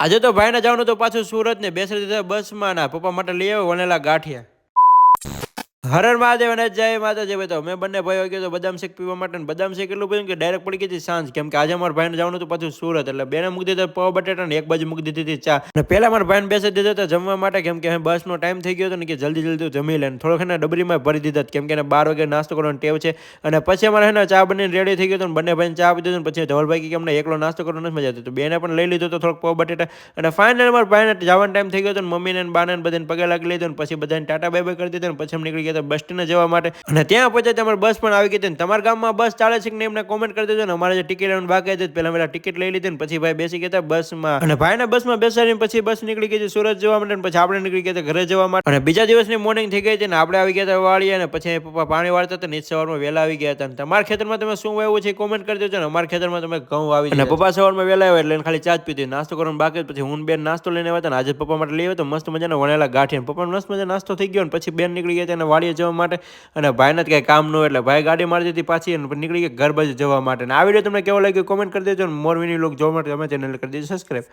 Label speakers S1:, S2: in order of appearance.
S1: આજે તો ભાઈને જવાનું તો પાછું સુરત ને બેસી દીધા બસમાં ના પપ્પા માટે લઈ આવ્યો વનેલા ગાંઠિયા. હરર મહાદેવ અને જય માતાજી ભાઈ. તો મેં બંને ભાઈઓ ગયો તો બદામ શેક પીવા માટે. બદામ શેક એટલું બધું કે ડાયરેક્ટ પડી ગઈ હતી સાંજ, કેમ કે આજે મારા ભાઈને જવાનું હતું પાછું સુરત, એટલે બેને મૂકી દીધા પાવ બટેટા ને એક બાજુ મૂકી દીધી હતી ચા. અને પેલા મારા ભાઈને બેસી દીધો હતો જમવા માટે, કેમ કે બસનો ટાઈમ થઈ ગયો હતો ને કે જલ્દી જલ્દી જમી લે. થોડોક એને ડબરીમાં ભરી દીધા, કેમ કે એને 12 વાગે નાસ્તો કરવાનો ટેવ છે. અને પછી અમારે એને ચા બનીને રેડી થઈ ગયો હતો, બંને ભાઈને ચા આપી દીધું. પછી ધવલભાઈ કે અમને એકલો નાસ્તો કરવાનો નથી મજા આવતી, તો બેને પણ લઈ લીધો તો થોડોક પાવ બટેટા. અને ફાઇનલ મારા ભાઈને જવાનો ટાઈમ થઈ ગયો હતો, મમ્મીને બાને બધાને પગે લાગી લીધો, પછી બધાને ટાટા બાય બાય કરી દીધો. પછી અમે નીકળી ગયા બસ સ્ટેન્ડ જવા માટે. અને ત્યાં પછી તમારી બસ પણ આવી ગઈ હતી. તમારા ગામમાં બસ ચાલે છે કે નહીં એમને કોમેન્ટ કરી દેજો ને. અમારે જે ટિકિટ લેવાનું બાકી હતી પહેલા મેં ટિકિટ લઈ લીધી ને પછી ભાઈ બેસી ગયા બસમાં. અને ભાઈને બસમાં બેસાડીને પછી બસ નીકળી ગઈ સુરત જવા માટે. પછી આપણે નીકળી ગયા ઘરે જવા માટે. અને બીજા દિવસની મોર્નિંગ થઈ ગઈ હતી ને આપણે આવી ગયા હતા વાળીએ. અને પછી પપ્પા પાણી વાળતા હતા ને સવારમાં વહેલા આવી ગયા હતા. અને તમારા ખેતરમાં તમે શું વાવ્યું છે કોમેન્ટ કરી દેજો ને. અમારા ખેતરમાં તમે ઘઉં આવી. અને પપ્પા સવારમાં વહેલા આવ્યા એટલે ખાલી ચા જ પીધી, નાસ્તો કરવાનું બાકી. પછી હું બેન નાસ્તો લઈને આવ્યા હતા ને આજે પપ્પા માટે લઈ આવ્યો તો મસ્ત મજાના વણેલા ગાંઠિયા. પપ્પા મસ્ત મજા નાસ્તો થઈ ગયો. અને પછી બેન નીકળી ગયા હતા વાળીએ જવા માટે. અને ભાઈને જ કઈ કામ ન એટલે ભાઈ ગાડી મારી દીધી પાછી અને નીકળી ગયા ઘર બાજુ જવા માટે. અને આ વિડીયો તમને કેવો લાગ્યો કોમેન્ટ કરી દેજો. મોર વિની લોક જોવા માટે તમે ચેનલ કરી દેજો સબસ્ક્રાઈબ.